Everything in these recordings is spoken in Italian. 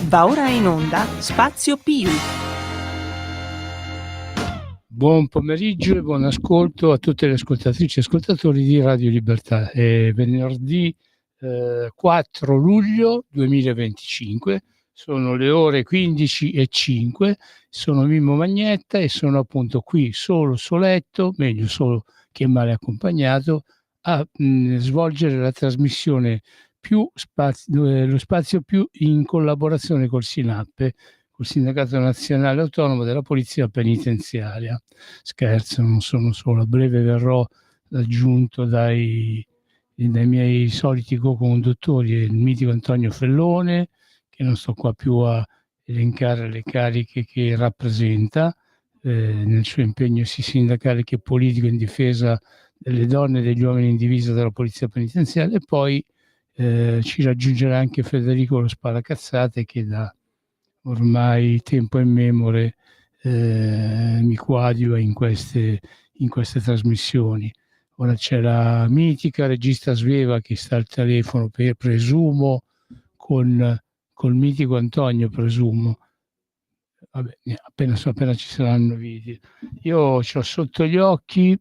Va ora in onda Spazio Più. Buon pomeriggio e buon ascolto a tutte le ascoltatrici e ascoltatori di Radio Libertà. È venerdì 4 luglio 2025, sono le ore 15:05, sono Mimmo Magnetta e sono appunto qui soletto, meglio solo che male accompagnato, a svolgere la trasmissione lo Spazio Più in collaborazione col SINAPPE, col Sindacato Nazionale Autonomo della Polizia Penitenziaria. Scherzo, non sono solo, a breve verrò raggiunto dai miei soliti co-conduttori, il mitico Antonio Fellone, che non sto qua più a elencare le cariche che rappresenta nel suo impegno sia sindacale che politico in difesa delle donne e degli uomini in divisa della Polizia Penitenziaria, e poi ci raggiungerà anche Federico lo Sparacazzate, che da ormai tempo immemore mi coadiuva in queste trasmissioni. Ora c'è la mitica regista Sveva che sta al telefono, presumo, col mitico Antonio, presumo. Vabbè, appena ci saranno video. Io ho sotto gli occhi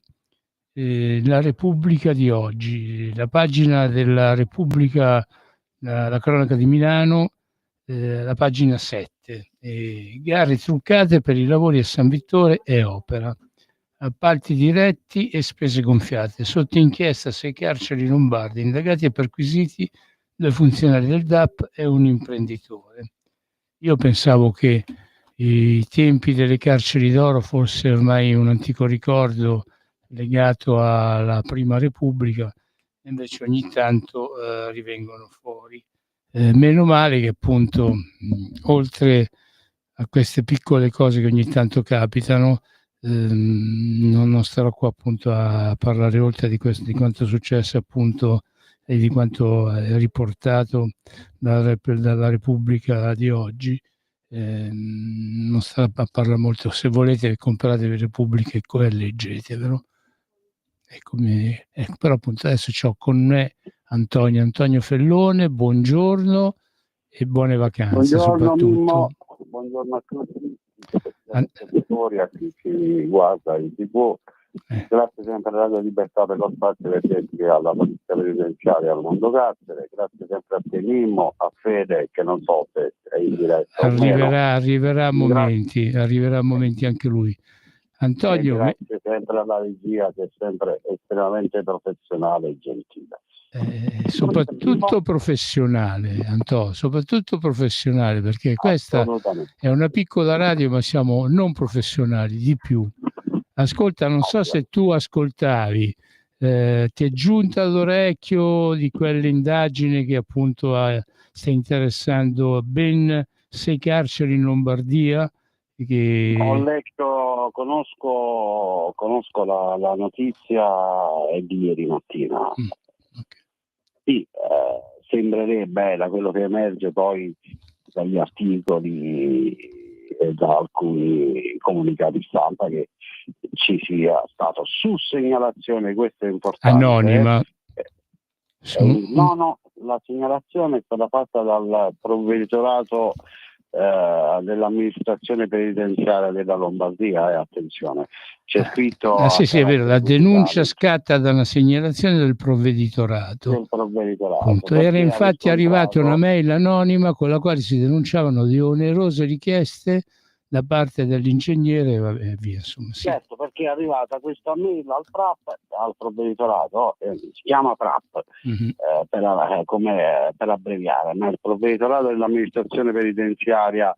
la Repubblica di oggi, la pagina della Repubblica, la cronaca di Milano, la pagina 7. Gare truccate per i lavori a San Vittore e Opera. Appalti diretti e spese gonfiate. Sotto inchiesta 6 carceri lombarde, indagati e perquisiti dai funzionari del DAP e un imprenditore. Io pensavo che i tempi delle carceri d'oro fosse ormai un antico ricordo legato alla Prima Repubblica, invece ogni tanto rivengono fuori. Meno male che appunto, oltre a queste piccole cose che ogni tanto capitano, non starò qua appunto a parlare oltre di quanto è successo appunto e di quanto è riportato dalla Repubblica di oggi. Non starò a parlare molto. Se volete compratevi Repubblica e leggetevelo. Però appunto adesso c'ho con me Antonio Fellone. Buongiorno e buone vacanze. Buongiorno soprattutto. Mimmo, buongiorno a tutti gli a chi ci guarda in TV. Grazie sempre a Radio Libertà per lo spazio che dedichi alla Polizia Penitenziaria, al mondo carcere. Grazie sempre a te Mimmo, a Fede, che non so se è in diretta arriverà a momenti anche lui. Antonio, grazie sempre alla regia, che è sempre estremamente professionale e gentile. Soprattutto professionale, Antonio, soprattutto professionale, perché questa è una piccola radio, ma siamo non professionali, di più. Ascolta, non so se tu ascoltavi, ti è giunta all'orecchio di quell'indagine che appunto sta interessando ben 6 carceri in Lombardia. Ho letto, conosco la notizia, è di ieri mattina. Okay. Sì, sembrerebbe, da quello che emerge poi dagli articoli e da alcuni comunicati stampa, che ci sia stato su segnalazione, questo è importante. Anonima. No, la segnalazione è stata fatta dal provveditorato dell'amministrazione penitenziaria della Lombardia, attenzione, c'è scritto sì, è vero, la denuncia scatta da una segnalazione del provveditorato. Era infatti arrivata una mail anonima con la quale si denunciavano di onerose richieste da parte dell'ingegnere, via, insomma. Sì. Certo, perché è arrivata questa mail al PRAP, al provveditorato, si chiama PRAP, per abbreviare, ma il provveditorato dell'amministrazione penitenziaria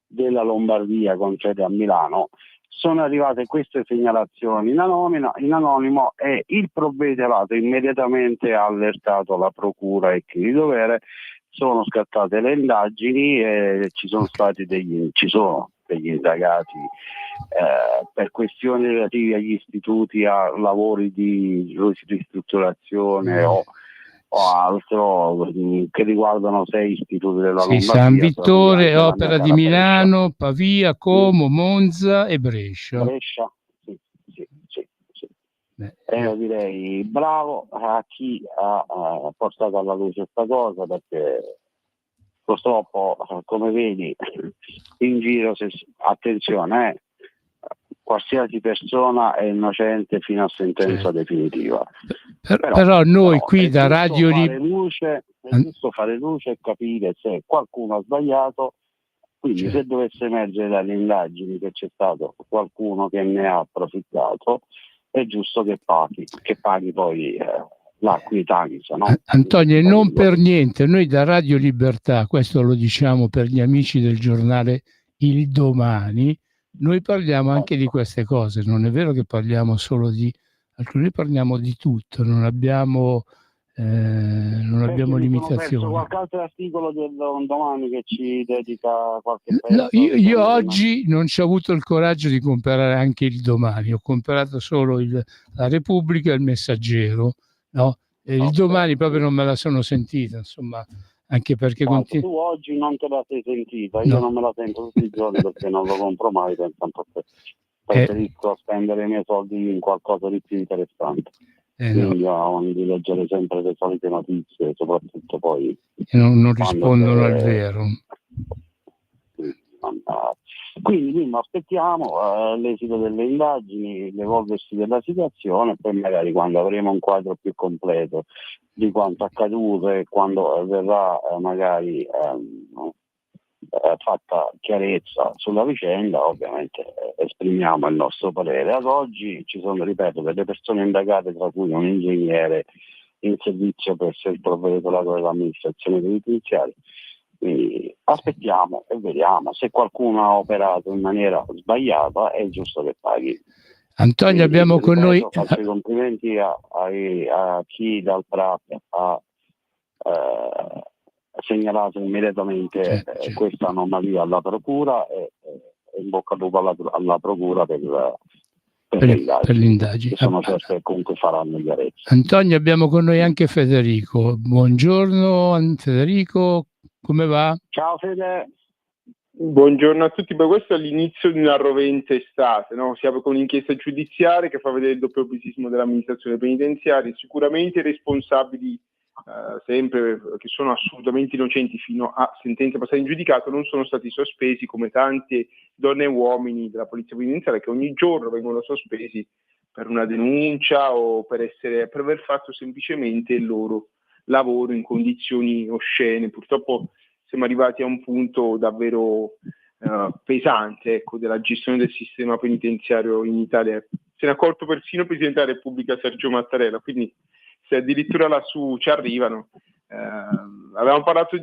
della Lombardia con sede a Milano. Sono arrivate queste segnalazioni in anonimo e il provveditorato immediatamente ha allertato la procura e chi di dovere. Sono scattate le indagini e ci sono degli indagati per questioni relative agli istituti, a lavori di ristrutturazione o altro che riguardano 6 istituti della Lombardia. San Vittore, Opera di Milano, Pavia, Como, Monza e Brescia. Sì. Io direi bravo a chi ha portato alla luce questa cosa, perché purtroppo, come vedi, in giro, attenzione, qualsiasi persona è innocente fino a sentenza definitiva. Però noi qui da Radio Libertà è giusto fare luce e capire se qualcuno ha sbagliato, quindi se dovesse emergere dalle indagini che c'è stato qualcuno che ne ha approfittato, è giusto che paghi poi la quietanza, no? Antonio, non per niente, noi da Radio Libertà, questo lo diciamo per gli amici del giornale Il Domani, noi parliamo anche di queste cose, non è vero che parliamo solo di alcuni, parliamo di tutto, non abbiamo limitazioni. Ho qualche altro articolo del Domani che ci dedica qualche pezzo. No, io oggi non ci ho avuto il coraggio di comprare anche Il Domani, ho comprato solo la Repubblica e il Messaggero, no? E il Domani proprio non me la sono sentita, insomma, anche perché tu oggi non te la sei sentita, io non me la sento tutti i giorni perché non lo compro mai, preferisco spendere i miei soldi in qualcosa di più interessante. Quindi di leggere sempre le solite notizie, soprattutto poi non rispondono al vero. Quindi aspettiamo l'esito delle indagini, l'evolversi della situazione, e poi magari quando avremo un quadro più completo di quanto accaduto e quando verrà magari fatta chiarezza sulla vicenda, ovviamente esprimiamo il nostro parere. Ad oggi ci sono, ripeto, delle persone indagate, tra cui un ingegnere in servizio presso il provveditorato dell'amministrazione penitenziaria. Quindi aspettiamo e vediamo. Se qualcuno ha operato in maniera sbagliata è giusto che paghi. Antonio, abbiamo con noi... Faccio i complimenti a chi dal PRAP ha segnalato immediatamente questa anomalia alla Procura e in bocca al lupo alla Procura per le indagini. Sono certo che comunque faranno chiarezza. Antonio, abbiamo con noi anche Federico. Buongiorno Federico, come va? Ciao Fede. Buongiorno a tutti. Questo è l'inizio di una rovente estate, no? Siamo con un'inchiesta giudiziaria che fa vedere il doppiopesismo dell'amministrazione penitenziaria. Sicuramente i responsabili sempre che sono assolutamente innocenti fino a sentenza passata in giudicato non sono stati sospesi come tante donne e uomini della polizia penitenziaria che ogni giorno vengono sospesi per una denuncia o per aver fatto semplicemente il loro lavoro in condizioni oscene. Purtroppo siamo arrivati a un punto davvero pesante, della gestione del sistema penitenziario in Italia. Se ne è accorto persino il Presidente della Repubblica Sergio Mattarella, quindi se addirittura lassù ci arrivano. Avevamo parlato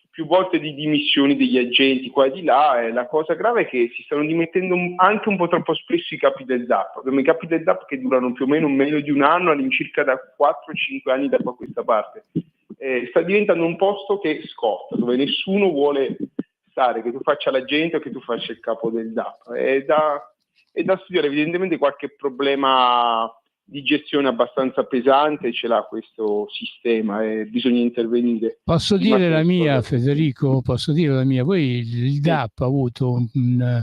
più volte di dimissioni degli agenti qua e di là, e la cosa grave è che si stanno dimettendo anche un po' troppo spesso i capi del DAP. Abbiamo i capi del DAP che durano più o meno meno di un anno, all'incirca da 4-5 anni da qua a questa parte. Sta diventando un posto che scotta, dove nessuno vuole stare, che tu faccia l'agente o che tu faccia il capo del DAP. È da studiare, evidentemente qualche problema di gestione abbastanza pesante ce l'ha questo sistema e bisogna intervenire. Posso dire la mia, Federico? Posso dire la mia? Voi il DAP ha avuto un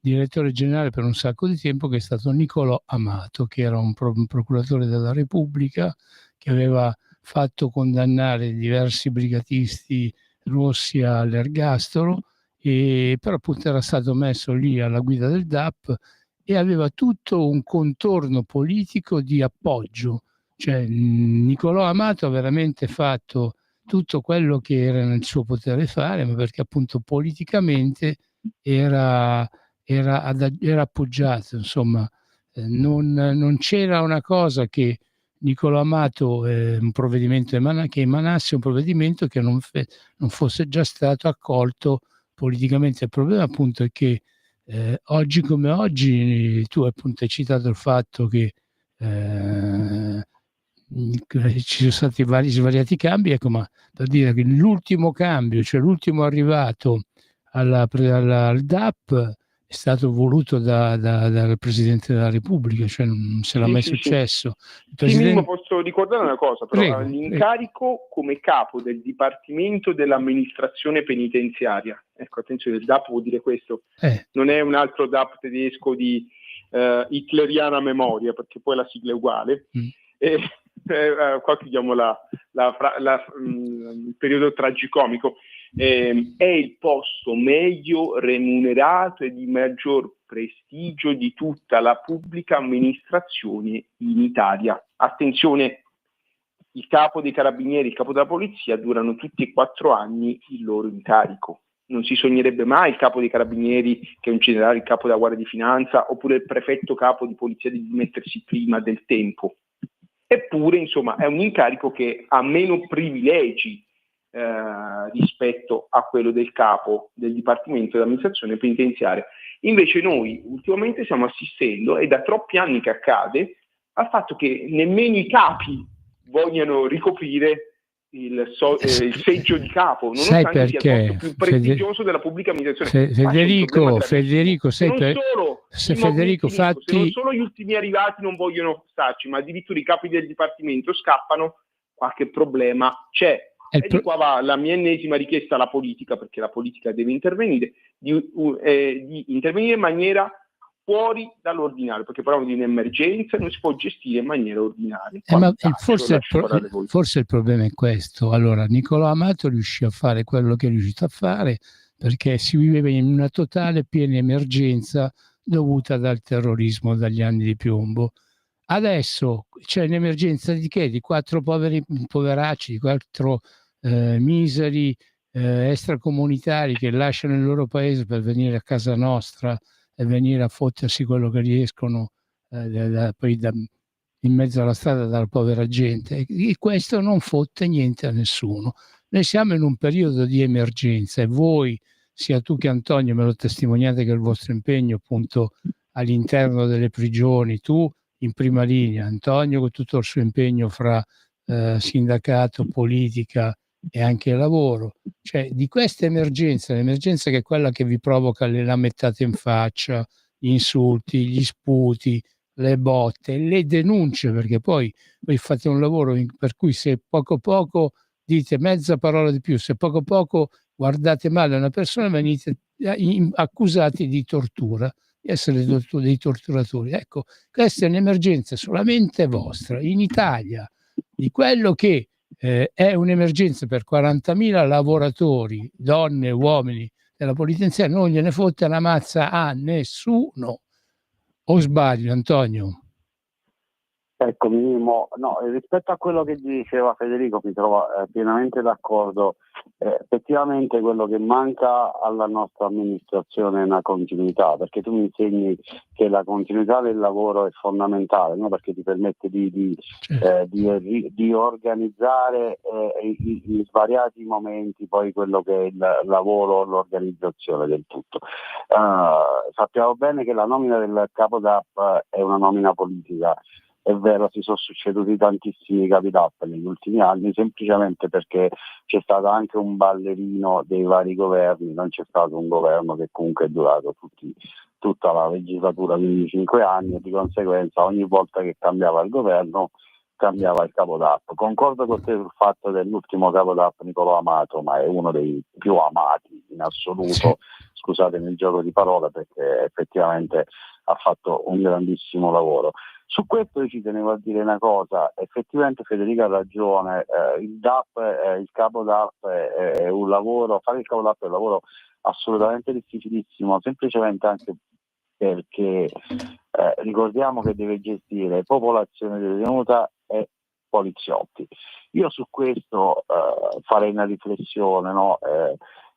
direttore generale per un sacco di tempo che è stato Nicolò Amato, che era un procuratore della Repubblica che aveva fatto condannare diversi brigatisti rossi all'ergastolo, e però appunto era stato messo lì alla guida del DAP e aveva tutto un contorno politico di appoggio. Cioè Nicolò Amato ha veramente fatto tutto quello che era nel suo potere fare, ma perché appunto politicamente era appoggiato, insomma. Non c'era una cosa che Nicolò Amato, un provvedimento che emanasse un provvedimento che non fosse già stato accolto politicamente. Il problema appunto è che oggi come oggi, tu appunto hai citato il fatto che ci sono stati svariati cambi, ecco, ma per dire che l'ultimo cambio, cioè l'ultimo arrivato al DAP, è stato voluto dal Presidente della Repubblica, cioè non se l'ha mai successo. Il Presidente... posso ricordare una cosa, però l'incarico come capo del Dipartimento dell'Amministrazione Penitenziaria, ecco, attenzione, il DAP vuol dire questo, non è un altro DAP tedesco di hitleriana memoria, perché poi la sigla è uguale, qua chiudiamo il periodo tragicomico. è il posto meglio remunerato e di maggior prestigio di tutta la pubblica amministrazione in Italia. Attenzione, il capo dei carabinieri e il capo della polizia durano tutti e 4 anni il loro incarico. Non si sognerebbe mai il capo dei carabinieri, che è un generale, il capo della Guardia di Finanza, oppure il prefetto capo di polizia di dimettersi prima del tempo. Eppure, insomma, è un incarico che ha meno privilegi rispetto a quello del capo del Dipartimento dell'Amministrazione Penitenziaria. Invece noi ultimamente stiamo assistendo, e da troppi anni che accade, al fatto che nemmeno i capi vogliano ricoprire il seggio di capo, nonostante sia il posto più prestigioso della pubblica amministrazione. Federico, sai se non solo gli ultimi arrivati non vogliono starci, ma addirittura i capi del Dipartimento scappano, qualche problema c'è. E di qua va la mia ennesima richiesta alla politica, perché la politica deve intervenire, di intervenire in maniera fuori dall'ordinario, perché parliamo di un'emergenza e non si può gestire in maniera ordinaria. Forse il problema è questo. Allora, Nicolò Amato riuscì a fare quello che è riuscito a fare perché si viveva in una totale piena emergenza dovuta dal terrorismo, dagli anni di piombo. Adesso c'è un'emergenza di che? Di 4 poveracci, di 4 miseri extracomunitari che lasciano il loro paese per venire a casa nostra e venire a fottersi quello che riescono poi in mezzo alla strada dalla povera gente. E questo non fotte niente a nessuno. Noi siamo in un periodo di emergenza e voi, sia tu che Antonio, me lo testimoniate che il vostro impegno appunto all'interno delle prigioni, tu in prima linea, Antonio con tutto il suo impegno fra sindacato, politica e anche lavoro. Cioè di questa emergenza, l'emergenza che è quella che vi provoca le lamettate in faccia, gli insulti, gli sputi, le botte, le denunce, perché poi voi fate un lavoro per cui se poco dite mezza parola di più, se poco guardate male una persona venite accusati di tortura, di essere dei torturatori. Ecco, questa è un'emergenza solamente vostra in Italia, di quello che è un'emergenza per 40.000 lavoratori, donne e uomini della penitenziaria, non gliene fotte una mazza a nessuno. O sbaglio, Antonio? Ecco, Mimmo, no, rispetto a quello che diceva Federico mi trovo pienamente d'accordo. Effettivamente quello che manca alla nostra amministrazione è una continuità, perché tu mi insegni che la continuità del lavoro è fondamentale, no? Perché ti permette di organizzare in svariati momenti poi quello che è il lavoro, l'organizzazione del tutto. Sappiamo bene che la nomina del capo DAP è una nomina politica. È vero, si sono succeduti tantissimi capi DAP negli ultimi anni, semplicemente perché c'è stato anche un ballerino dei vari governi, non c'è stato un governo che comunque è durato tutta la legislatura, quindi 5 anni, e di conseguenza ogni volta che cambiava il governo cambiava il capo DAP. Concordo con te sul fatto dell'ultimo capo DAP, Nicolò Amato, ma è uno dei più amati in assoluto, sì. Scusatemi il gioco di parole, perché effettivamente ha fatto un grandissimo lavoro. Su questo ci tenevo a dire una cosa, effettivamente Federica ha ragione, il capo DAP è un lavoro, fare il capo DAP è un lavoro assolutamente difficilissimo, semplicemente anche perché ricordiamo che deve gestire popolazione detenuta e poliziotti. Io su questo farei una riflessione, no?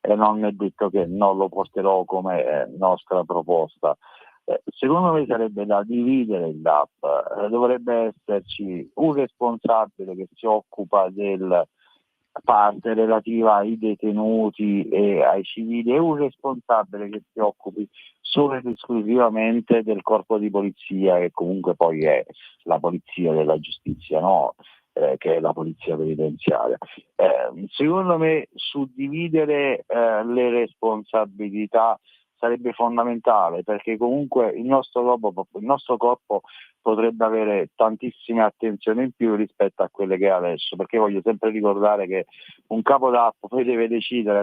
E non è detto che non lo porterò come nostra proposta. Secondo me sarebbe da dividere il DAP, dovrebbe esserci un responsabile che si occupa della parte relativa ai detenuti e ai civili e un responsabile che si occupi solo ed esclusivamente del corpo di polizia, che comunque poi è la polizia della giustizia, no? Che è la polizia penitenziaria. Secondo me suddividere le responsabilità sarebbe fondamentale, perché comunque il nostro corpo potrebbe avere tantissime attenzioni in più rispetto a quelle che è adesso, perché voglio sempre ricordare che un capo DAP poi deve decidere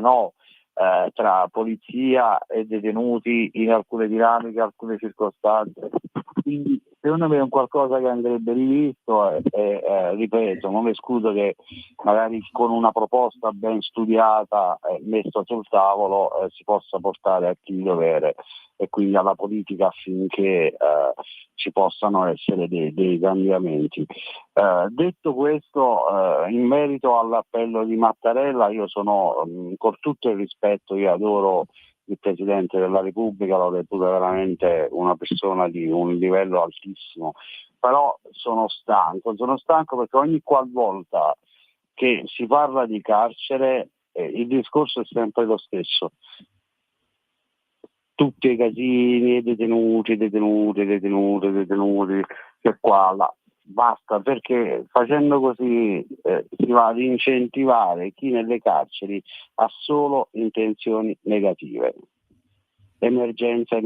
tra polizia e detenuti in alcune dinamiche, alcune circostanze, Quindi secondo me è un qualcosa che andrebbe rivisto e ripeto, non escludo che magari con una proposta ben studiata e messa sul tavolo si possa portare a chi di dovere e quindi alla politica affinché ci possano essere dei cambiamenti. Detto questo, in merito all'appello di Mattarella, io sono, con tutto il rispetto, io adoro il Presidente della Repubblica, lo reputo veramente una persona di un livello altissimo, però sono stanco perché ogni qualvolta che si parla di carcere il discorso è sempre lo stesso. Tutti i casini, detenuti, che qua, là. Basta, perché facendo così si va ad incentivare chi nelle carceri ha solo intenzioni negative. Emergenza,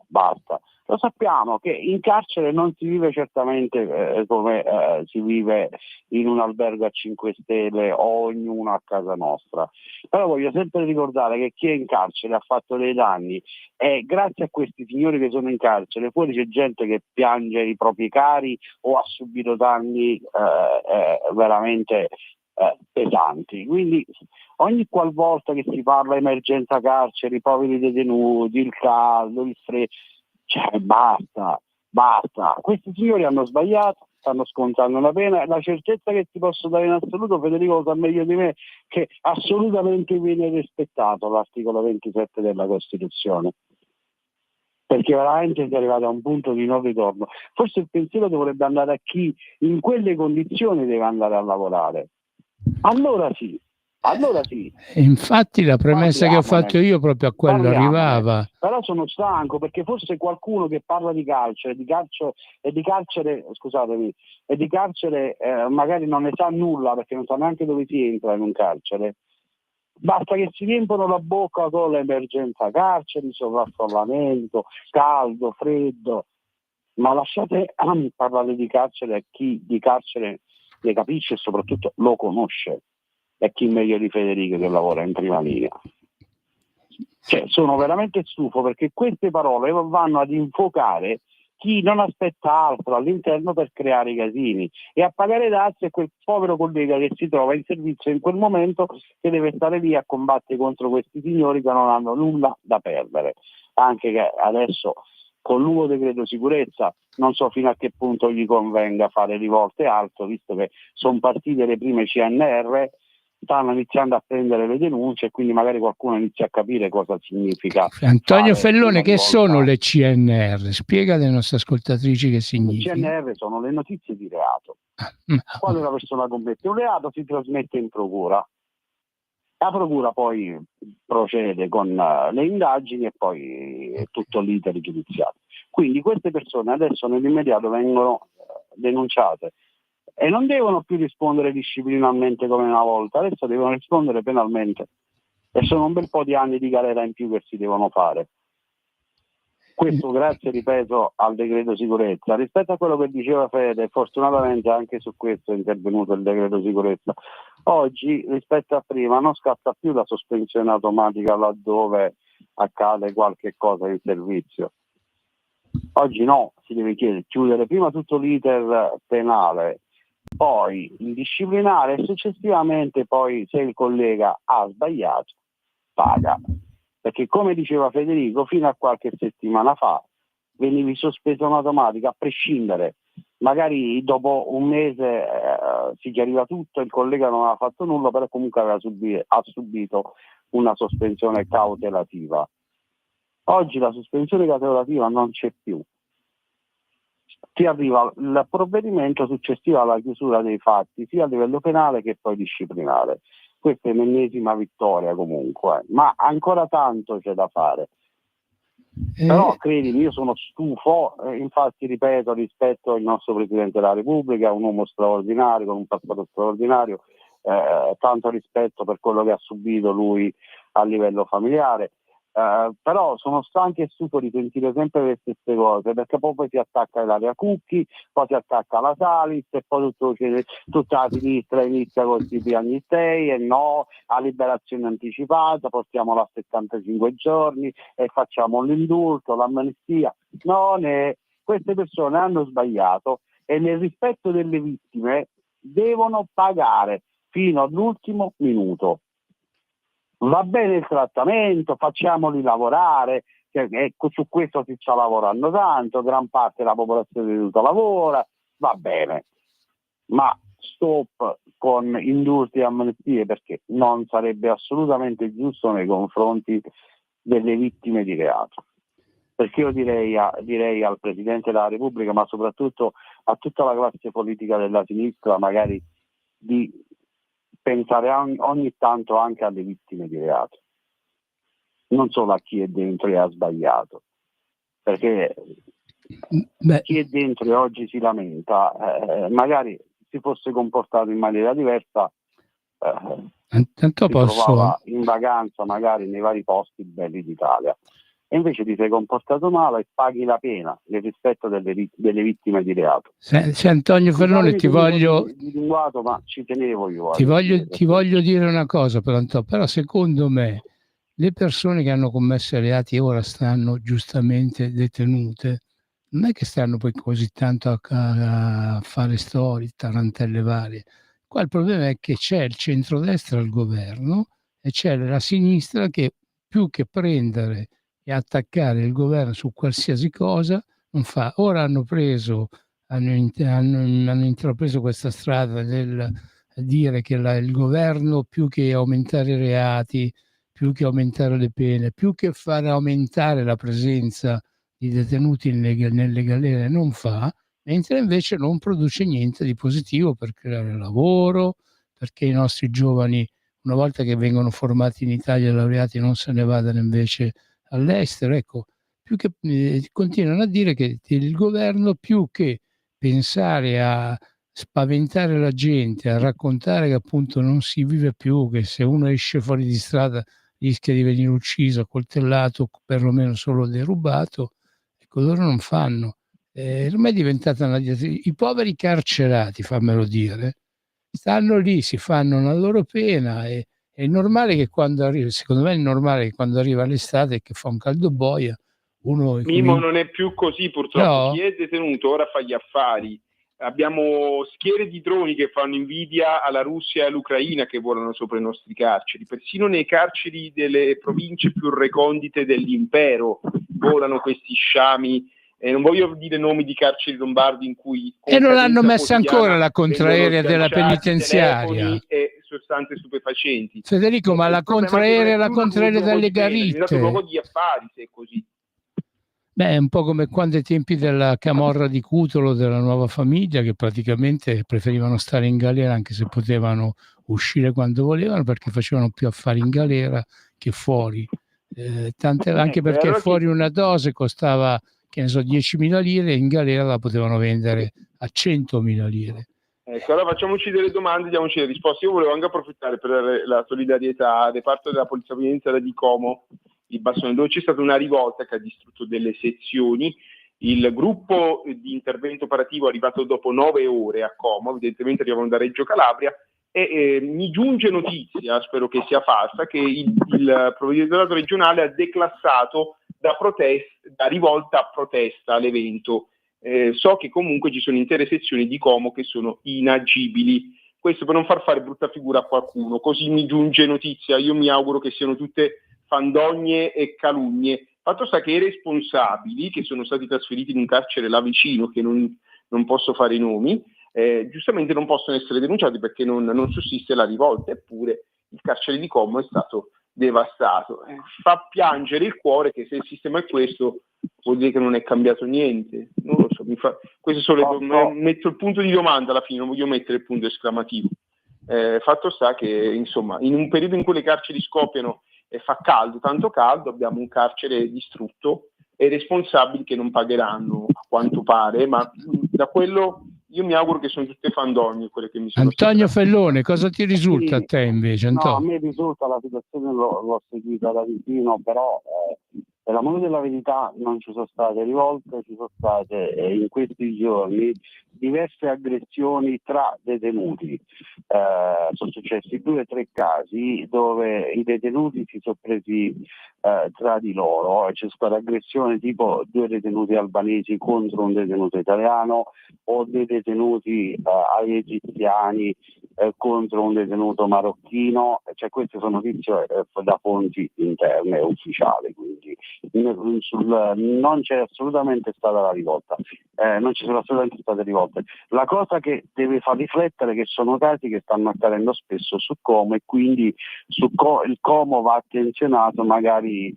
basta. Lo sappiamo che in carcere non si vive certamente come si vive in un albergo a 5 stelle o ognuno a casa nostra. Però voglio sempre ricordare che chi è in carcere ha fatto dei danni e grazie a questi signori che sono in carcere fuori c'è gente che piange i propri cari o ha subito danni veramente pesanti. Quindi ogni qualvolta che si parla emergenza carceri, i poveri detenuti, il caldo, il freddo, cioè basta. Questi signori hanno sbagliato, stanno scontando una pena. La certezza che ti posso dare in assoluto, Federico lo sa meglio di me, che assolutamente viene rispettato l'articolo 27 della Costituzione. Perché veramente si è arrivato a un punto di non ritorno. Forse il pensiero dovrebbe andare a chi in quelle condizioni deve andare a lavorare. Allora sì. E infatti la premessa che ho fatto io proprio a quello arrivava. Però sono stanco perché forse qualcuno che parla di carcere, magari non ne sa nulla perché non sa neanche dove si entra in un carcere. Basta che si riempiono la bocca con l'emergenza carceri, sovraffollamento, caldo, freddo, ma lasciate parlare di carcere a chi di carcere ne capisce e soprattutto lo conosce. E chi meglio di Federico che lavora in prima linea. Cioè, sono veramente stufo perché queste parole vanno ad infocare chi non aspetta altro all'interno per creare i casini e a pagare dazi a quel povero collega che si trova in servizio in quel momento, che deve stare lì a combattere contro questi signori che non hanno nulla da perdere. Anche che adesso con il nuovo decreto sicurezza non so fino a che punto gli convenga fare rivolte alto, visto che sono partite le prime CNR, stanno iniziando a prendere le denunce e quindi magari qualcuno inizia a capire cosa significa. Antonio Fellone, che sono le CNR? Spiega alle nostre ascoltatrici che significa. Le CNR sono le notizie di reato. Quando una persona commette un reato si trasmette in procura. La procura poi procede con le indagini e poi tutto l'iter giudiziario. Quindi queste persone adesso nell'immediato vengono denunciate e non devono più rispondere disciplinarmente come una volta, adesso devono rispondere penalmente e sono un bel po' di anni di galera in più che si devono fare. Questo grazie, ripeto, al decreto sicurezza. Rispetto a quello che diceva Fede, fortunatamente anche su questo è intervenuto il decreto sicurezza. Oggi rispetto a prima non scatta più la sospensione automatica laddove accade qualche cosa in servizio. Oggi no, si deve chiudere prima tutto l'iter penale, poi il disciplinare e successivamente poi se il collega ha sbagliato paga. Perché come diceva Federico, fino a qualche settimana fa venivi sospeso in automatica a prescindere. Magari dopo un mese si chiariva tutto, il collega non aveva fatto nulla, però comunque ha subito una sospensione cautelativa. Oggi la sospensione cautelativa non c'è più. Ti arriva il provvedimento successivo alla chiusura dei fatti, sia a livello penale che poi disciplinare. Questa è l'ennesima vittoria comunque, ma ancora tanto c'è da fare. Però credimi, io sono stufo, infatti ripeto, rispetto al nostro Presidente della Repubblica, un uomo straordinario, con un passato straordinario, tanto rispetto per quello che ha subito lui a livello familiare, però sono stanco e stufo di sentire sempre le stesse cose, perché poi si attacca l'area Cucchi, poi si attacca la Salis e poi tutta la sinistra inizia con questi piagnistei e no a liberazione anticipata, portiamola a 75 giorni e facciamo l'indulto, l'amnistia. Queste persone hanno sbagliato e nel rispetto delle vittime devono pagare fino all'ultimo minuto. Va bene il trattamento, facciamoli lavorare, su questo si sta lavorando tanto, gran parte della popolazione venuta lavora, va bene, ma stop con indulti e amnistie, perché non sarebbe assolutamente giusto nei confronti delle vittime di reato. Perché io direi al Presidente della Repubblica, ma soprattutto a tutta la classe politica della sinistra, magari di pensare ogni tanto anche alle vittime di reato, non solo a chi è dentro e ha sbagliato, perché chi è dentro e oggi si lamenta, magari si fosse comportato in maniera diversa, si trovava in vacanza magari nei vari posti belli d'Italia. E invece ti sei comportato male e paghi la pena nel rispetto delle vittime di reato. Se Antonio Ferrone, ti voglio dire una cosa, però secondo me le persone che hanno commesso reati e ora stanno giustamente detenute, non è che stanno poi così tanto a fare storie, tarantelle varie. Qua il problema è che c'è il centrodestra al governo e c'è la sinistra che più che prendere e attaccare il governo su qualsiasi cosa non fa. Ora hanno intrapreso questa strada del dire che il governo, più che aumentare i reati, più che aumentare le pene, più che far aumentare la presenza di detenuti nelle galere, non fa, mentre invece non produce niente di positivo per creare lavoro, perché i nostri giovani, una volta che vengono formati in Italia e laureati, non se ne vadano invece all'estero. Ecco, più che continuano a dire che il governo, più che pensare a spaventare la gente, a raccontare che appunto non si vive più, che se uno esce fuori di strada rischia di venire ucciso, accoltellato, perlomeno solo derubato, ecco, loro non fanno. Ormai è diventata i poveri carcerati, fammelo dire, stanno lì, si fanno la loro pena e è normale che quando arriva, secondo me è normale che quando arriva l'estate e che fa un caldo boia, uno... Mimo, non è più così purtroppo, no? Chi è detenuto ora fa gli affari. Abbiamo schiere di droni che fanno invidia alla Russia e all'Ucraina che volano sopra i nostri carceri. Persino nei carceri delle province più recondite dell'impero volano questi sciami. Non voglio dire nomi di carceri lombardi in cui... E non l'hanno messa ancora la contraerea della penitenziaria. E sostanze stupefacenti. Federico, ma la contraerea dalle Garitte. È diventato un luogo di affari, se è così. Beh, è un po' come quando ai tempi della camorra di Cutolo, della Nuova Famiglia, che praticamente preferivano stare in galera anche se potevano uscire quando volevano, perché facevano più affari in galera che fuori. Anche perché fuori una dose costava, che ne so, 10.000 lire, e in galera la potevano vendere a 100.000 lire. Ecco, allora facciamoci delle domande, diamoci le risposte. Io volevo anche approfittare per la solidarietà al reparto della Polizia Penitenziaria di Como, il Bassone, dove c'è stata una rivolta che ha distrutto delle sezioni. Il gruppo di intervento operativo è arrivato dopo 9 ore a Como, evidentemente arrivavano da Reggio Calabria, e mi giunge notizia, spero che sia falsa, che il provveditorato regionale ha declassato da rivolta a protesta l'evento. So che comunque ci sono intere sezioni di Como che sono inagibili. Questo per non far fare brutta figura a qualcuno, così mi giunge notizia. Io mi auguro che siano tutte fandonie e calunnie. Fatto sta che i responsabili, che sono stati trasferiti in un carcere là vicino, che non posso fare i nomi, giustamente non possono essere denunciati perché non sussiste la rivolta, eppure il carcere di Como è stato devastato. Fa piangere il cuore che se il sistema è questo vuol dire che non è cambiato niente. Non lo so, questo solo metto il punto di domanda alla fine, non voglio mettere il punto esclamativo. Fatto sta che insomma in un periodo in cui le carceri scoppiano e fa caldo, tanto caldo, abbiamo un carcere distrutto e responsabili che non pagheranno a quanto pare, ma da quello io mi auguro che sono tutte fandonie quelle che mi sono Antonio segnalate. Fellone, cosa ti risulta a te invece, No, a Antonio? me risulta la situazione, l'ho seguita da vicino, però per l'amore della verità non ci sono state rivolte, ci sono state in questi giorni diverse aggressioni tra detenuti. Sono successi 2 o 3 casi dove i detenuti si sono presi tra di loro, e c'è stata aggressione tipo 2 detenuti albanesi contro un detenuto italiano, o dei detenuti egiziani contro un detenuto marocchino, cioè queste sono notizie da fonti interne ufficiali, quindi non c'è assolutamente stata la rivolta, non ci sono assolutamente state rivolte. La cosa che deve far riflettere è che sono casi che stanno accadendo spesso su Como, e quindi il Como va attenzionato, magari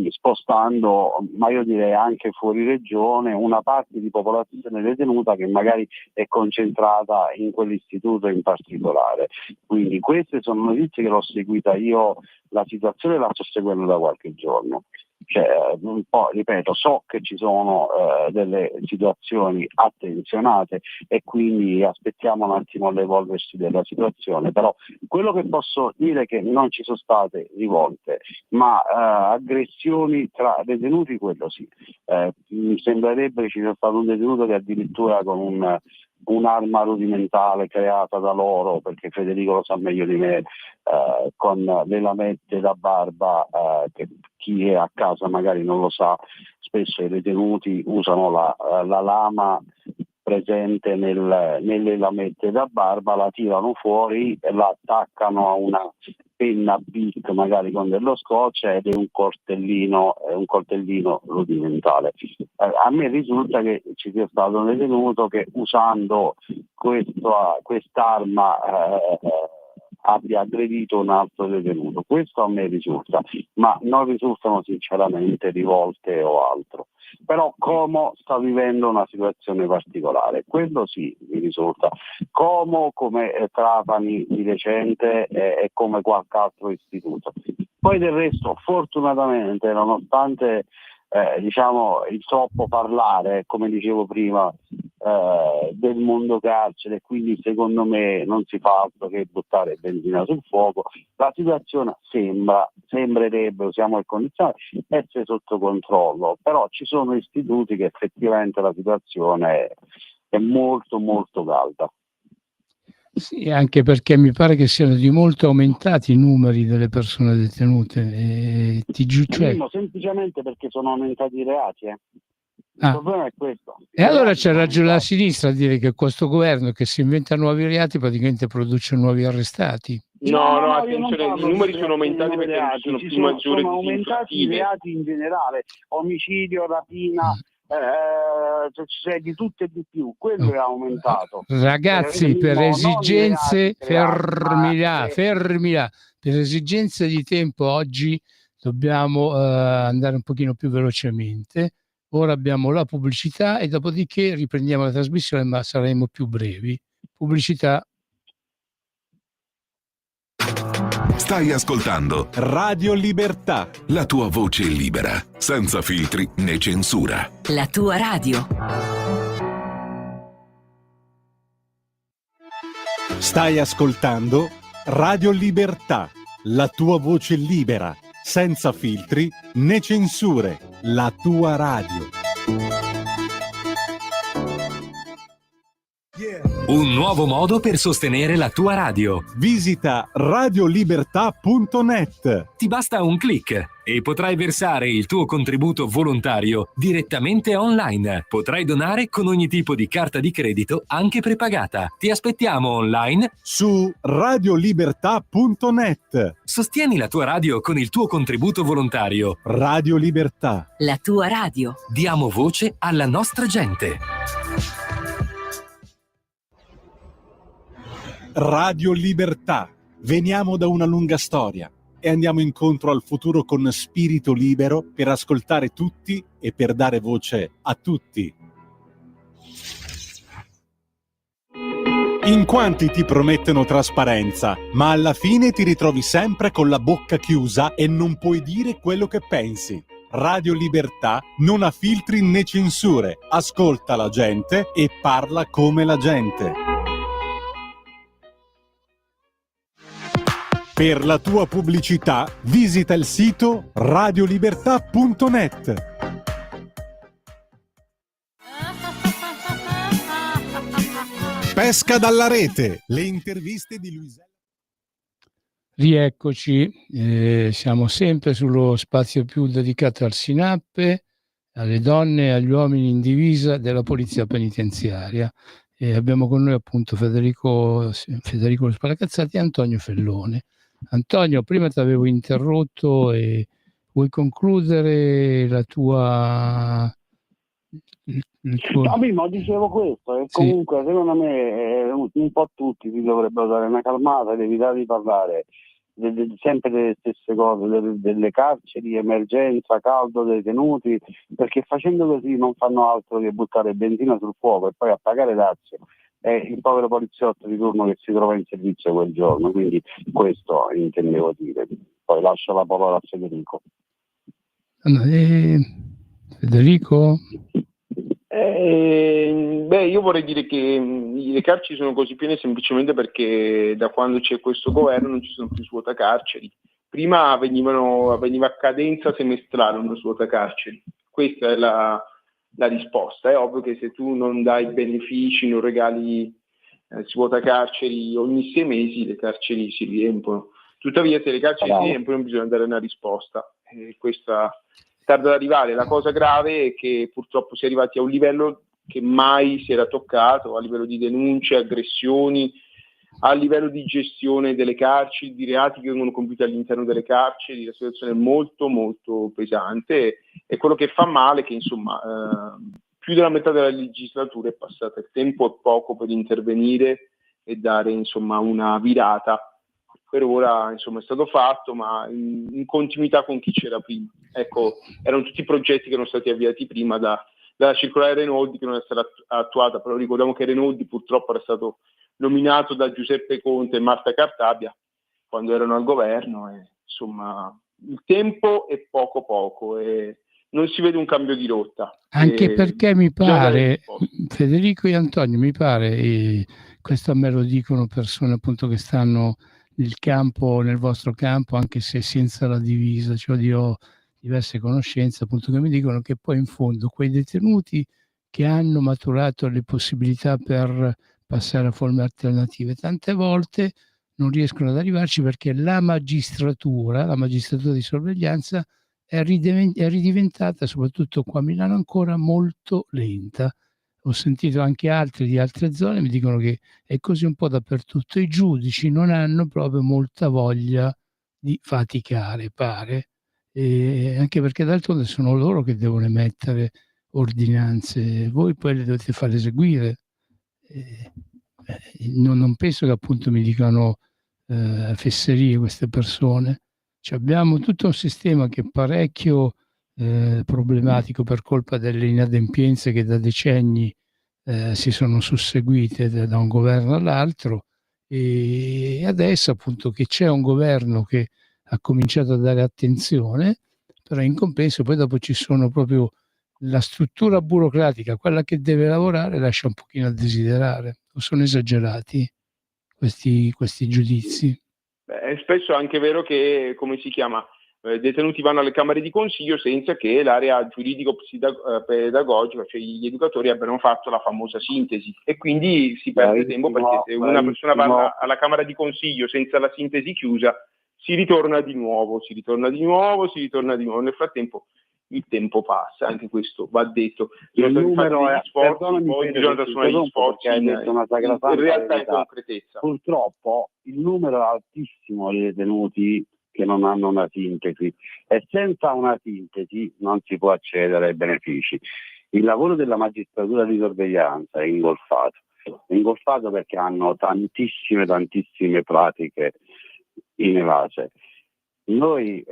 spostando, ma io direi anche fuori regione, una parte di popolazione detenuta che magari è concentrata in quell'istituto in particolare. Quindi queste sono notizie che l'ho seguita io, la situazione la sto seguendo da qualche giorno. Cioè, un po', ripeto, so che ci sono delle situazioni attenzionate, e quindi aspettiamo un attimo l'evolversi della situazione, però quello che posso dire è che non ci sono state rivolte, ma aggressioni tra detenuti, quello sì. Mi sembrerebbe che ci sia stato un detenuto che addirittura con un'arma rudimentale creata da loro, perché Federico lo sa meglio di me, con le lamette da barba, che chi è a casa magari non lo sa, spesso i detenuti usano la lama presente nelle lamette da barba, la tirano fuori e la attaccano a una penna Bic magari con dello scotch, ed è un coltellino rudimentale. A me risulta che ci sia stato un detenuto che, usando quest'arma, abbia aggredito un altro detenuto. Questo a me risulta, ma non risultano sinceramente rivolte o altro. Però Como sta vivendo una situazione particolare, quello sì mi risulta. Como, come Trapani di recente, e come qualche altro istituto. Poi del resto, fortunatamente, nonostante il troppo parlare, come dicevo prima, del mondo carcere, quindi secondo me non si fa altro che buttare benzina sul fuoco, la situazione sembrerebbe, usiamo il condizionale, essere sotto controllo, però ci sono istituti che effettivamente la situazione è molto molto calda. Sì, anche perché mi pare che siano di molto aumentati i numeri delle persone detenute. Semplicemente perché sono aumentati i reati. Il problema è questo. E allora c'è ragione la sinistra a dire che questo governo, che si inventa nuovi reati, praticamente produce nuovi arrestati. No, attenzione, i numeri sono aumentati perché ci sono più maggiori sono aumentati i reati in generale, omicidio, rapina, c'è di tutto e di più, quello è aumentato. Ragazzi, per esigenze fermi là, per esigenze di tempo oggi dobbiamo andare un pochino più velocemente. Ora abbiamo la pubblicità e dopodiché riprendiamo la trasmissione, ma saremo più brevi. Pubblicità. Stai ascoltando Radio Libertà, la tua voce libera, senza filtri né censura. La tua radio. Stai ascoltando Radio Libertà, la tua voce libera, senza filtri né censure. La tua radio. Un nuovo modo per sostenere la tua radio. Visita radiolibertà.net. Ti basta un click e potrai versare il tuo contributo volontario direttamente online. Potrai donare con ogni tipo di carta di credito, anche prepagata. Ti aspettiamo online su radiolibertà.net. Sostieni la tua radio con il tuo contributo volontario. Radio Libertà. La tua radio. Diamo voce alla nostra gente. Radio Libertà. Veniamo da una lunga storia e andiamo incontro al futuro con spirito libero, per ascoltare tutti e per dare voce a tutti. In quanti ti promettono trasparenza, ma alla fine ti ritrovi sempre con la bocca chiusa e non puoi dire quello che pensi. Radio Libertà non ha filtri né censure. Ascolta la gente e parla come la gente. Per la tua pubblicità visita il sito radiolibertà.net. Pesca dalla rete, le interviste di Luisella. Rieccoci, siamo sempre sullo spazio più dedicato al SINAPPE, alle donne e agli uomini in divisa della Polizia Penitenziaria. E abbiamo con noi appunto Federico Spalacazzati e Antonio Fellone. Antonio, prima ti avevo interrotto e vuoi concludere la tua... No, Mimmo, dicevo questo, e Sì. comunque secondo me un po' tutti si dovrebbero dare una calmata ed evitare di parlare sempre delle stesse cose, delle carceri, emergenza, caldo dei detenuti, perché facendo così non fanno altro che buttare benzina sul fuoco e poi a pagare dazio è il povero poliziotto di turno che si trova in servizio quel giorno, quindi questo intendevo dire. Poi lascio la parola a Federico. Federico? Io vorrei dire che le carceri sono così piene semplicemente perché da quando c'è questo governo non ci sono più svuotacarceri. Prima veniva a cadenza semestrale uno svuotacarceri. Questa è la risposta. È ovvio che se tu non dai benefici, non regali svuotacarceri ogni 6 mesi, le carceri si riempiono. Tuttavia, se le carceri si riempiono bisogna dare una risposta. Questa tarda ad arrivare. La cosa grave è che purtroppo si è arrivati a un livello che mai si era toccato, a livello di denunce, aggressioni, a livello di gestione delle carceri, di reati che vengono compiuti all'interno delle carceri. La situazione è molto molto pesante e quello che fa male è che insomma più della metà della legislatura è passata, il tempo è poco per intervenire e dare insomma una virata. Per ora insomma è stato fatto, ma in continuità con chi c'era prima. Ecco, erano tutti progetti che erano stati avviati prima dalla circolare Renoldi, che non è stata attuata, però ricordiamo che Renoldi purtroppo era stato nominato da Giuseppe Conte e Marta Cartabia quando erano al governo, e insomma il tempo è poco e non si vede un cambio di rotta. Anche perché mi pare, Federico e Antonio, mi pare, e questo me lo dicono persone appunto che stanno nel vostro campo, anche se senza la divisa, cioè io ho diverse conoscenze appunto che mi dicono che poi in fondo quei detenuti che hanno maturato le possibilità per passare a forme alternative, tante volte non riescono ad arrivarci perché la magistratura di sorveglianza è ridiventata, soprattutto qua a Milano, ancora molto lenta. Ho sentito anche altri di altre zone, mi dicono che è così un po' dappertutto. I giudici non hanno proprio molta voglia di faticare, pare, anche perché d'altronde sono loro che devono emettere ordinanze, voi poi le dovete far eseguire. Non penso che appunto mi dicano fesserie queste persone. Cioè, abbiamo tutto un sistema che è parecchio problematico per colpa delle inadempienze che da decenni si sono susseguite da un governo all'altro, e adesso appunto che c'è un governo che ha cominciato a dare attenzione, però in compenso poi dopo ci sono proprio la struttura burocratica, quella che deve lavorare, lascia un pochino a desiderare. O sono esagerati questi giudizi? Spesso è anche vero che, come si chiama, detenuti vanno alle camere di consiglio senza che l'area giuridico-pedagogica, cioè gli educatori, abbiano fatto la famosa sintesi, e quindi si perde tempo, perché se una persona va alla camera di consiglio senza la sintesi chiusa, si ritorna di nuovo. Nel frattempo il tempo passa, anche questo va detto. Il numero è, poi bisogna trasformare gli sforzi in realtà e concretezza. Purtroppo il numero è altissimo di detenuti che non hanno una sintesi, e senza una sintesi non si può accedere ai benefici. Il lavoro della magistratura di sorveglianza è ingolfato perché hanno tantissime pratiche inevase. Noi,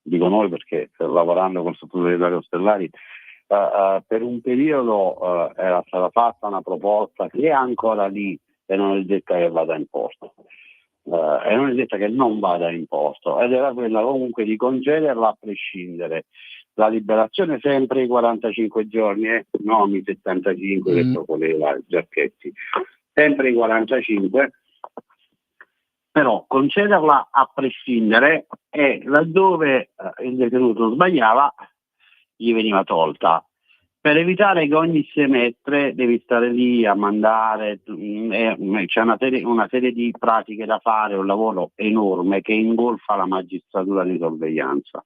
dico noi perché lavorando con il sottosegretario Ostellari, per un periodo era stata fatta una proposta che è ancora lì e non è detto che vada in porto. e non è detta che non vada imposto, ed era quella comunque di concederla a prescindere. La liberazione sempre i 45 giorni, non i 75 che proponeva Giacchetti, sempre i 45, però concederla a prescindere, e laddove il detenuto sbagliava gli veniva tolta, per evitare che ogni semestre devi stare lì a mandare, c'è una serie di pratiche da fare, un lavoro enorme che ingolfa la magistratura di sorveglianza.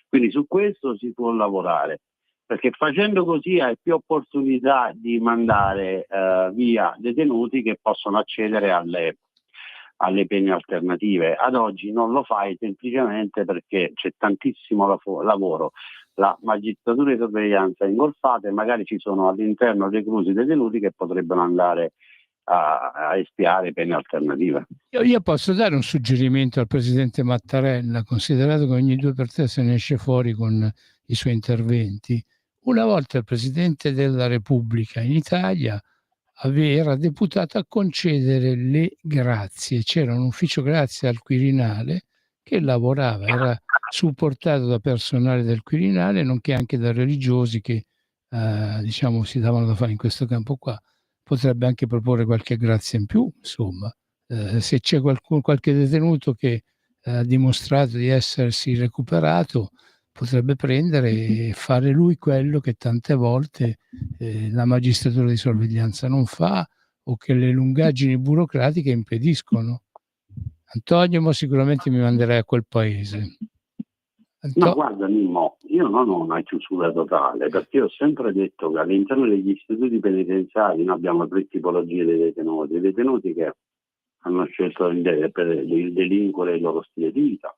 Quindi su questo si può lavorare, perché facendo così hai più opportunità di mandare via detenuti che possono accedere alle pene alternative. Ad oggi non lo fai semplicemente perché c'è tantissimo lavoro, la magistratura di sorveglianza è ingolfata e magari ci sono all'interno reclusi detenuti che potrebbero andare a espiare pene alternative. Io posso dare un suggerimento al presidente Mattarella, considerato che ogni 2 per 3 se ne esce fuori con i suoi interventi. Una volta il presidente della Repubblica in Italia era deputato a concedere le grazie. C'era un ufficio grazie al Quirinale che lavorava, era supportato da personale del Quirinale, nonché anche da religiosi che diciamo si davano da fare in questo campo qua. Potrebbe anche proporre qualche grazia in più, insomma. Se c'è qualche detenuto che ha dimostrato di essersi recuperato, potrebbe prendere e fare lui quello che tante volte la magistratura di sorveglianza non fa, o che le lungaggini burocratiche impediscono. Antonio, ma sicuramente mi manderai a quel paese. No, guarda Mimmo, io non ho una chiusura totale, perché ho sempre detto che all'interno degli istituti penitenziari noi abbiamo 3 tipologie di detenuti: i detenuti che hanno scelto di delinquere il loro stile di vita,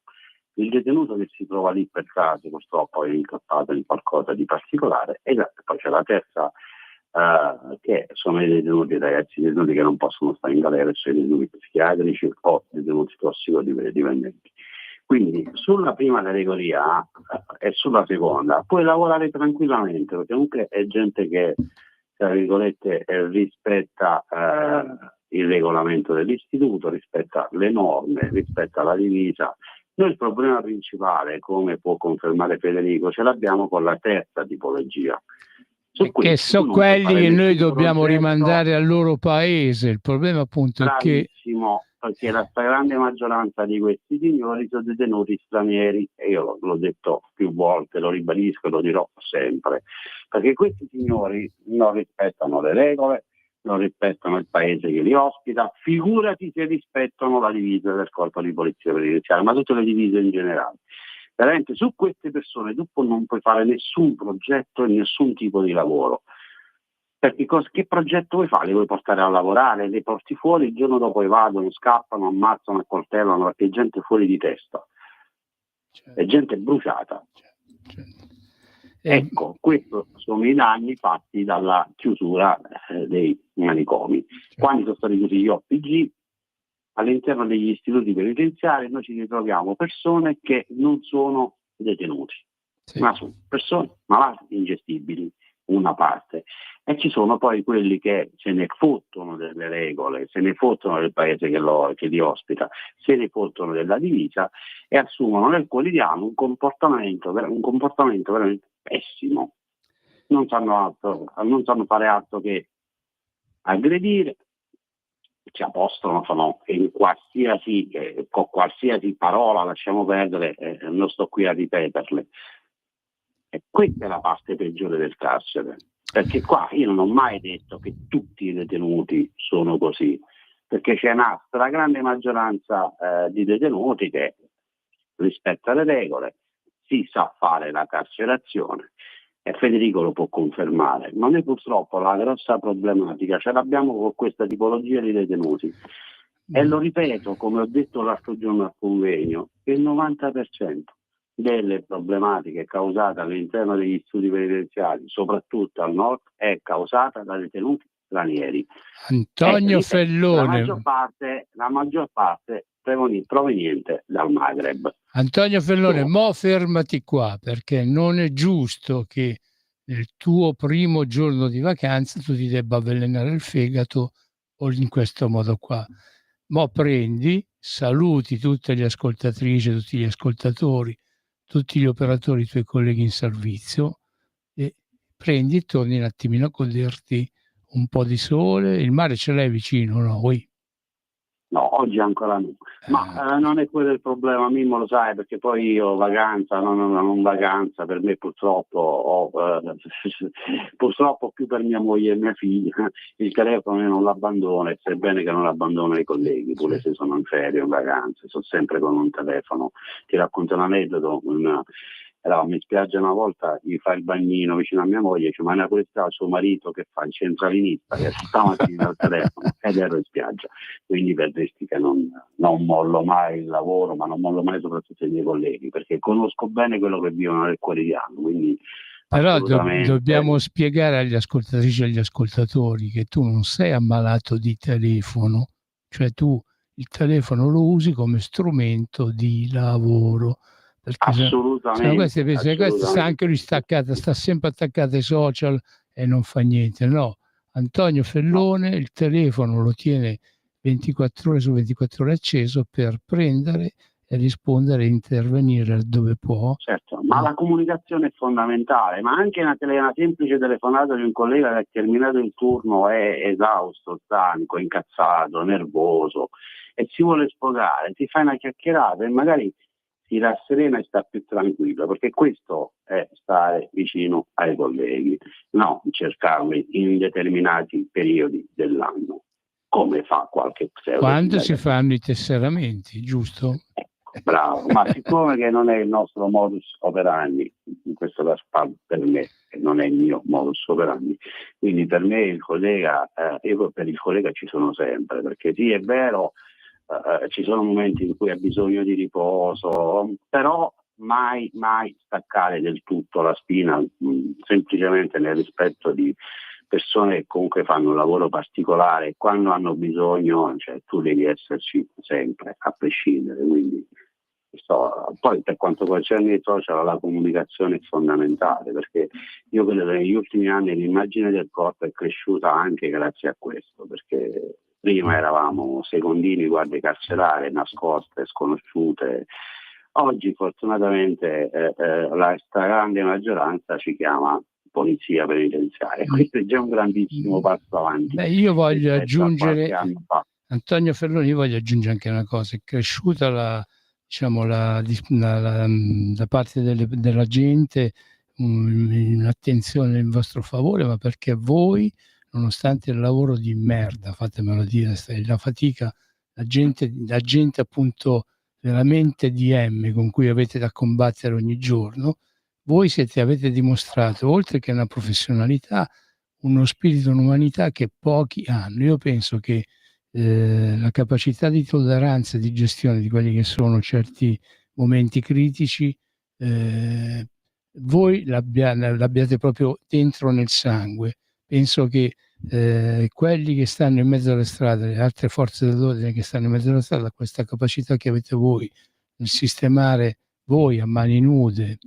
il detenuto che si trova lì per caso, purtroppo è incappato in qualcosa di particolare, e poi c'è la terza, che sono i ragazzi detenuti che non possono stare in galera, cioè i detenuti psichiatrici o detenuti tossicodipendenti. Quindi sulla prima categoria e sulla seconda puoi lavorare tranquillamente, perché comunque è gente che, tra virgolette, rispetta il regolamento dell'istituto, rispetta le norme, rispetta la divisa. Noi il problema principale, come può confermare Federico, ce l'abbiamo con la terza tipologia. Che sono quelli che noi dobbiamo rimandare al loro paese. Il problema appunto è che... Perché la stragrande maggioranza di questi signori sono detenuti stranieri, e io l'ho detto più volte, lo ribadisco e lo dirò sempre, perché questi signori non rispettano le regole, non rispettano il paese che li ospita, figurati se rispettano la divisa del corpo di polizia penitenziaria, ma tutte le divise in generale. Veramente su queste persone tu non puoi fare nessun progetto e nessun tipo di lavoro, perché che progetto vuoi fare? Li vuoi portare a lavorare, li porti fuori, il giorno dopo evadono, scappano, ammazzano, accoltellano, perché è gente fuori di testa, è gente bruciata. Ecco, questi sono i danni fatti dalla chiusura dei manicomi. Quando sono stati chiusi gli OPG, all'interno degli istituti penitenziari noi ci ritroviamo persone che non sono detenuti, ma sono persone malate, ingestibili, una parte, e ci sono poi quelli che se ne fottono delle regole, se ne fottono del paese che li ospita, se ne fottono della divisa e assumono nel quotidiano un comportamento veramente pessimo. Non sanno fare altro che aggredire, ci apostrofano con qualsiasi parola, lasciamo perdere, non sto qui a ripeterle. E questa è la parte peggiore del carcere, perché qua io non ho mai detto che tutti i detenuti sono così, perché c'è una stragrande maggioranza di detenuti che rispetta le regole, si sa fare la carcerazione, e Federico lo può confermare. Ma noi purtroppo la grossa problematica ce l'abbiamo con questa tipologia di detenuti, e lo ripeto, come ho detto l'altro giorno al convegno, che il 90% delle problematiche causate all'interno degli istituti penitenziari, soprattutto al nord, è causata da detenuti stranieri. Antonio Fellone. La maggior parte proveniente dal Maghreb. Antonio Fellone, mo fermati qua, perché non è giusto che nel tuo primo giorno di vacanza tu ti debba avvelenare il fegato o in questo modo qua. Mo prendi, saluti tutte le ascoltatrici, tutti gli ascoltatori, tutti gli operatori, i tuoi colleghi in servizio, e prendi e torni un attimino a goderti un po' di sole. Il mare ce l'hai vicino, no? No, oggi ancora no. Ma non è quello il problema, Mimmo, lo sai, perché poi io vacanza, non vacanza, per me purtroppo purtroppo più per mia moglie e mia figlia, il telefono io non l'abbandono, e sebbene che non l'abbandono i colleghi, pure se sono in ferie o in vacanze, sono sempre con un telefono. Ti racconto un aneddoto. Eravamo in spiaggia una volta, gli fa il bagnino vicino a mia moglie, ma una questa suo marito che fa il centralinista, che stamattina al telefono, ed ero in spiaggia. Quindi per dirti che non mollo mai il lavoro, ma non mollo mai soprattutto i miei colleghi, perché conosco bene quello che vivono nel quotidiano. Quindi però dobbiamo spiegare agli ascoltatrici e agli ascoltatori che tu non sei ammalato di telefono, cioè tu il telefono lo usi come strumento di lavoro. Perché assolutamente, questa sta anche lui staccata, sta sempre attaccata ai social e non fa niente. No, Antonio Fellone il telefono lo tiene 24 ore su 24 ore acceso per prendere e rispondere e intervenire dove può. Certo, ma la comunicazione è fondamentale, ma anche una semplice telefonata di un collega che ha terminato il turno è esausto, stanco, incazzato, nervoso e si vuole sfogare, ti fai una chiacchierata e magari si rasserena e sta più tranquillo, perché questo è stare vicino ai colleghi, no cercarli in determinati periodi dell'anno, come fa qualche pseudo. Quando si fanno i tesseramenti, giusto? Bravo, ma siccome che non è il nostro modus operandi, questo per me non è il mio modus operandi, quindi per me il collega, io per il collega ci sono sempre, perché sì è vero, ci sono momenti in cui ha bisogno di riposo, però mai staccare del tutto la spina, semplicemente nel rispetto di persone che comunque fanno un lavoro particolare, quando hanno bisogno, cioè, tu devi esserci sempre, a prescindere. Quindi poi per quanto concerne i social, la comunicazione è fondamentale, perché io credo che negli ultimi anni l'immagine del corpo è cresciuta anche grazie a questo, perché prima eravamo secondini, guardie carcerarie, nascoste, sconosciute. Oggi fortunatamente la stragrande maggioranza ci chiama polizia penitenziaria. Questo è già un grandissimo passo avanti. Io voglio aggiungere, Antonio Felloni, io voglio aggiungere anche una cosa: è cresciuta da parte della gente un'attenzione in vostro favore, ma perché voi, nonostante il lavoro di merda, fatemelo dire, la fatica, la gente appunto veramente DM con cui avete da combattere ogni giorno, voi avete dimostrato, oltre che una professionalità, uno spirito, un'umanità che pochi hanno. Io penso che la capacità di tolleranza e di gestione di quelli che sono certi momenti critici, voi l'abbiate proprio dentro nel sangue. Penso che quelli che stanno in mezzo alle strade, le altre forze dell'ordine che stanno in mezzo alla strada, questa capacità che avete voi nel sistemare voi a mani nude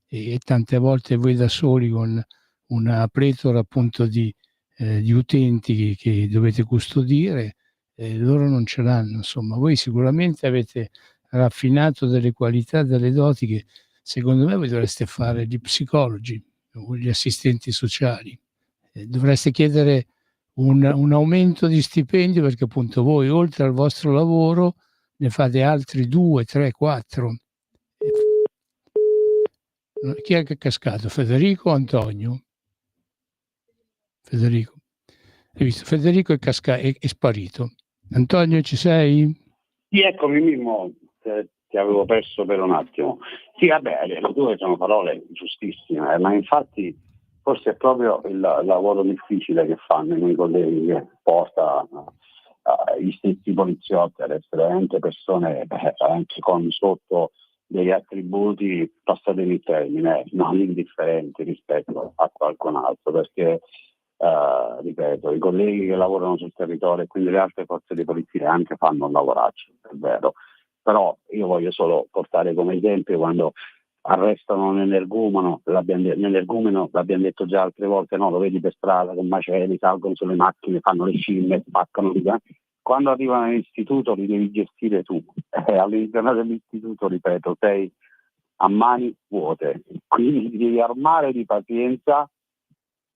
e tante volte voi da soli con una pletora appunto di utenti che dovete custodire, loro non ce l'hanno. Insomma, voi sicuramente avete raffinato delle qualità, delle doti che secondo me voi dovreste fare gli psicologi o gli assistenti sociali. Dovreste chiedere un aumento di stipendio, perché appunto voi oltre al vostro lavoro ne fate altri 2, 3, 4. Chi è che è cascato? Federico o Antonio? Federico. Hai visto? Federico è sparito. Antonio, ci sei? Sì, eccomi, Mimmo, ti avevo perso per un attimo. Sì, vabbè, le tue sono parole giustissime, ma infatti forse è proprio il lavoro difficile che fanno i colleghi che porta gli stessi poliziotti ad essere veramente persone anche con sotto degli attributi, passatemi il termine, non indifferenti rispetto a qualcun altro, perché ripeto, i colleghi che lavorano sul territorio e quindi le altre forze di polizia anche fanno un lavoraccio, è vero, però io voglio solo portare come esempio quando arrestano un energumeno, l'abbiamo detto già altre volte, no? Lo vedi per strada con macelli, salgono sulle macchine, fanno le scimmie, spaccano di quando arrivano all'istituto li devi gestire tu. All'interno dell'istituto, ripeto, sei a mani vuote, quindi ti devi armare di pazienza,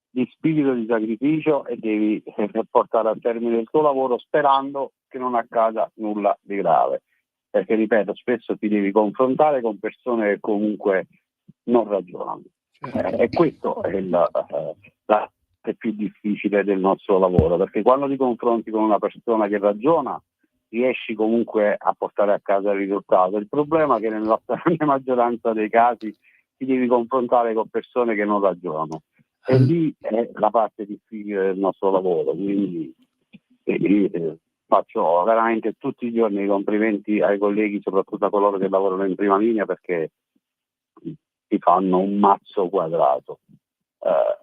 di spirito di sacrificio e devi portare a termine il tuo lavoro sperando che non accada nulla di grave, perché ripeto, spesso ti devi confrontare con persone che comunque non ragionano. E questo è la parte più difficile del nostro lavoro, perché quando ti confronti con una persona che ragiona riesci comunque a portare a casa il risultato. Il problema è che nella stragrande maggioranza dei casi ti devi confrontare con persone che non ragionano, e lì è la parte difficile del nostro lavoro. Quindi faccio veramente tutti i giorni i complimenti ai colleghi, soprattutto a coloro che lavorano in prima linea, perché ti fanno un mazzo quadrato.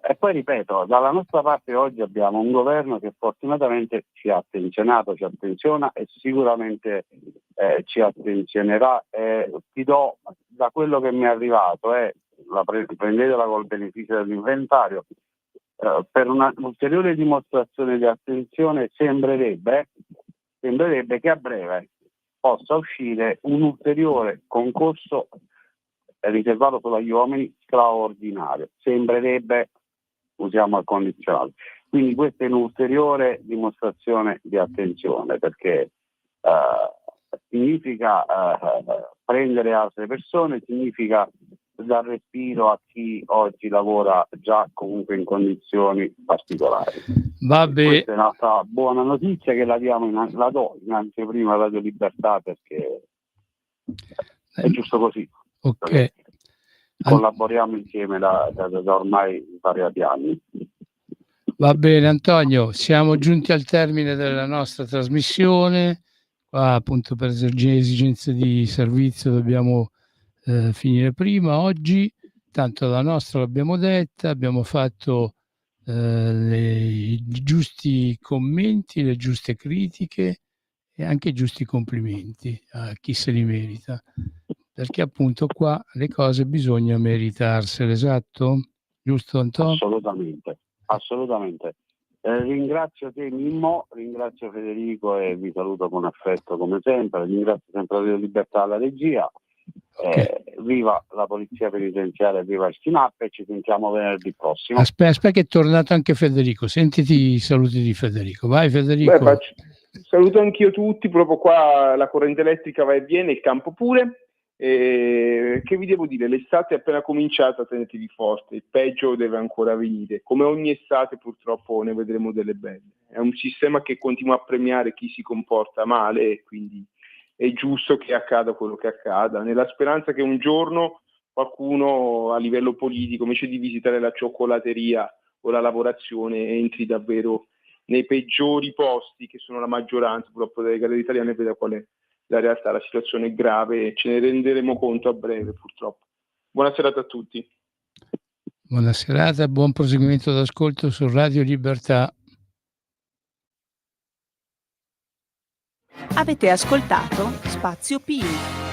E poi ripeto, dalla nostra parte oggi abbiamo un governo che fortunatamente ci ha attenzionato, ci attenziona e sicuramente ci attenzionerà. Ti do, da quello che mi è arrivato, prendetela col beneficio dell'inventario, per un'ulteriore dimostrazione di attenzione sembrerebbe che a breve possa uscire un ulteriore concorso riservato solo agli uomini straordinario. Sembrerebbe, usiamo il condizionale. Quindi questa è un'ulteriore dimostrazione di attenzione, perché significa prendere altre persone, significa dar respiro a chi oggi lavora già comunque in condizioni particolari. Questa è un'altra buona notizia che la do in anteprima a Radio Libertà, perché è giusto così. Ok. Collaboriamo insieme da ormai svariati anni. Va bene Antonio, siamo giunti al termine della nostra trasmissione. Qua appunto per esigenze di servizio dobbiamo finire prima oggi, tanto la nostra l'abbiamo detta, abbiamo fatto i giusti commenti, le giuste critiche e anche i giusti complimenti a chi se li merita, perché appunto qua le cose bisogna meritarsele, esatto? Giusto Antonio? Assolutamente. Ringrazio te Mimmo, ringrazio Federico e vi saluto con affetto come sempre, ringrazio sempre Radio Libertà alla regia. Viva la polizia penitenziaria, viva il SINAP, e ci sentiamo venerdì prossimo. Aspetta che è tornato anche Federico, sentiti i saluti di Federico. Vai Federico. Saluto anch'io tutti, proprio qua la corrente elettrica va e viene, il campo pure. Che vi devo dire, l'estate è appena cominciata, tenetevi forte, il peggio deve ancora venire, come ogni estate purtroppo ne vedremo delle belle. È un sistema che continua a premiare chi si comporta male e quindi è giusto che accada quello che accada, nella speranza che un giorno qualcuno a livello politico, invece di visitare la cioccolateria o la lavorazione, entri davvero nei peggiori posti, che sono la maggioranza purtroppo delle gallerie italiane, e veda qual è la realtà. La situazione è grave e ce ne renderemo conto a breve, purtroppo. Buona serata a tutti. Buona serata, buon proseguimento d'ascolto su Radio Libertà. Avete ascoltato Spazio Più.